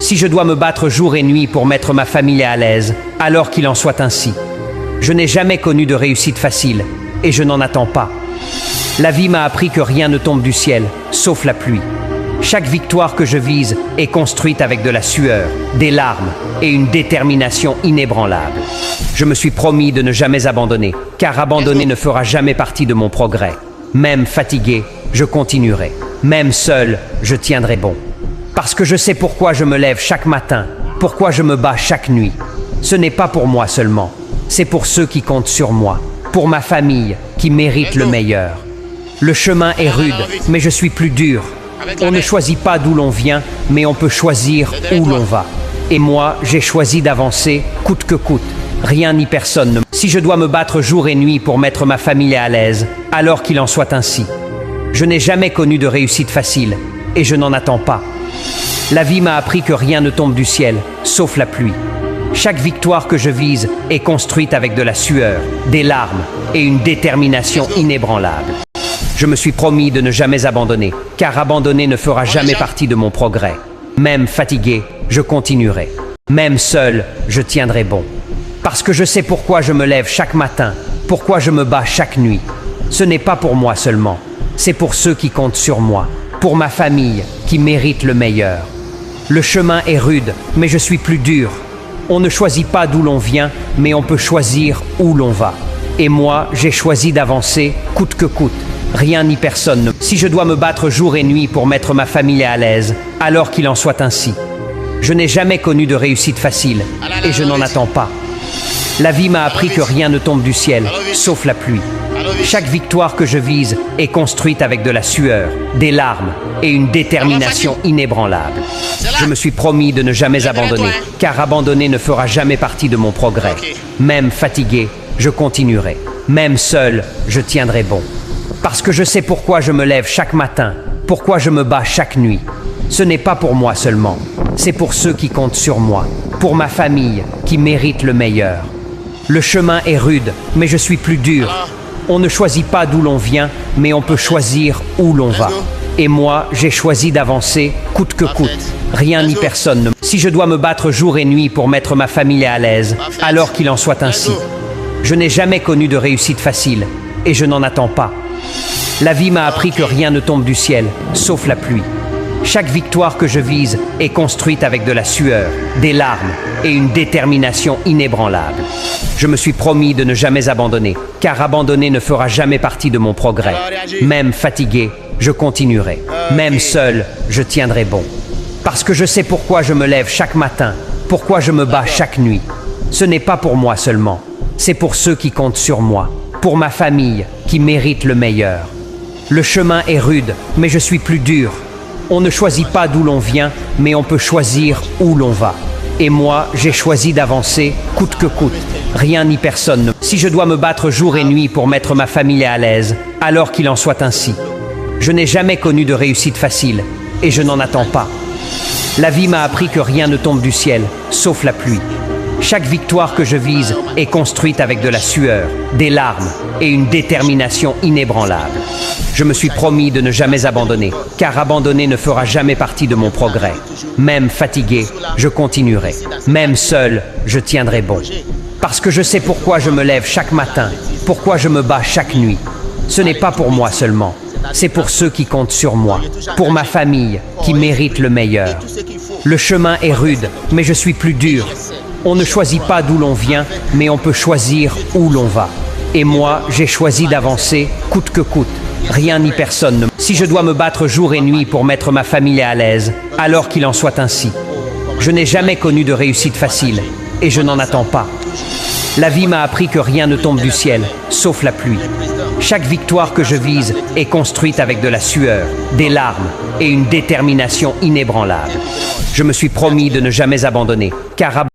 Si je dois me battre jour et nuit pour mettre ma famille à l'aise, alors qu'il en soit ainsi. Je n'ai jamais connu de réussite facile, et je n'en attends pas. La vie m'a appris que rien ne tombe du ciel, sauf la pluie. Chaque victoire que je vise est construite avec de la sueur, des larmes et une détermination inébranlable. Je me suis promis de ne jamais abandonner, car abandonner ne fera jamais partie de mon progrès. Même fatigué, je continuerai. Même seul, je tiendrai bon. Parce que je sais pourquoi je me lève chaque matin, pourquoi je me bats chaque nuit. Ce n'est pas pour moi seulement, c'est pour ceux qui comptent sur moi, pour ma famille qui mérite le meilleur. Le chemin est rude, mais je suis plus dur. On ne choisit pas d'où l'on vient, mais on peut choisir où l'on va. Et moi, j'ai choisi d'avancer, coûte que coûte. Rien ni personne ne... Si je dois me battre jour et nuit pour mettre ma famille à l'aise, alors qu'il en soit ainsi. Je n'ai jamais connu de réussite facile, et je n'en attends pas. La vie m'a appris que rien ne tombe du ciel, sauf la pluie. Chaque victoire que je vise est construite avec de la sueur, des larmes et une détermination inébranlable. Je me suis promis de ne jamais abandonner, car abandonner ne fera jamais partie de mon progrès. Même fatigué, je continuerai. Même seul, je tiendrai bon. Parce que je sais pourquoi je me lève chaque matin, pourquoi je me bats chaque nuit. Ce n'est pas pour moi seulement, c'est pour ceux qui comptent sur moi, pour ma famille qui mérite le meilleur. Le chemin est rude, mais je suis plus dur. On ne choisit pas d'où l'on vient, mais on peut choisir où l'on va. Et moi, j'ai choisi d'avancer, coûte que coûte. Rien ni personne ne... Si je dois me battre jour et nuit pour mettre ma famille à l'aise, alors qu'il en soit ainsi. Je n'ai jamais connu de réussite facile, et je n'en attends pas. La vie m'a appris que rien ne tombe du ciel, sauf la pluie. Chaque victoire que je vise est construite avec de la sueur, des larmes et une détermination inébranlable. Je me suis promis de ne jamais abandonner, car abandonner ne fera jamais partie de mon progrès. Même fatigué, je continuerai. Même seul, je tiendrai bon. Parce que je sais pourquoi je me lève chaque matin, pourquoi je me bats chaque nuit. Ce n'est pas pour moi seulement, c'est pour ceux qui comptent sur moi, pour ma famille qui mérite le meilleur. Le chemin est rude, mais je suis plus dur. On ne choisit pas d'où l'on vient, mais on peut choisir où l'on va. Et moi, j'ai choisi d'avancer, coûte que coûte. Rien ni personne ne... Si je dois me battre jour et nuit pour mettre ma famille à l'aise, alors qu'il en soit ainsi. Je n'ai jamais connu de réussite facile, et je n'en attends pas. La vie m'a appris que rien ne tombe du ciel, sauf la pluie. Chaque victoire que je vise est construite avec de la sueur, des larmes et une détermination inébranlable. Je me suis promis de ne jamais abandonner, car abandonner ne fera jamais partie de mon progrès. Même fatigué, je continuerai. Même seul, je tiendrai bon. Parce que je sais pourquoi je me lève chaque matin, pourquoi je me bats chaque nuit. Ce n'est pas pour moi seulement, c'est pour ceux qui comptent sur moi, pour ma famille qui mérite le meilleur. Le chemin est rude, mais je suis plus dur. On ne choisit pas d'où l'on vient, mais on peut choisir où l'on va. Et moi, j'ai choisi d'avancer, coûte que coûte. Rien ni personne ne... Si je dois me battre jour et nuit pour mettre ma famille à l'aise, alors qu'il en soit ainsi. Je n'ai jamais connu de réussite facile, et je n'en attends pas. La vie m'a appris que rien ne tombe du ciel, sauf la pluie. Chaque victoire que je vise est construite avec de la sueur, des larmes et une détermination inébranlable. Je me suis promis de ne jamais abandonner, car abandonner ne fera jamais partie de mon progrès. Même fatigué, je continuerai. Même seul, je tiendrai bon. Parce que je sais pourquoi je me lève chaque matin, pourquoi je me bats chaque nuit. Ce n'est pas pour moi seulement, c'est pour ceux qui comptent sur moi, pour ma famille qui mérite le meilleur. Le chemin est rude, mais je suis plus dur. On ne choisit pas d'où l'on vient, mais on peut choisir où l'on va. Et moi, j'ai choisi d'avancer, coûte que coûte. Rien ni personne ne... Si je dois me battre jour et nuit pour mettre ma famille à l'aise, alors qu'il en soit ainsi. Je n'ai jamais connu de réussite facile, et je n'en attends pas. La vie m'a appris que rien ne tombe du ciel, sauf la pluie. Chaque victoire que je vise est construite avec de la sueur, des larmes et une détermination inébranlable. Je me suis promis de ne jamais abandonner, car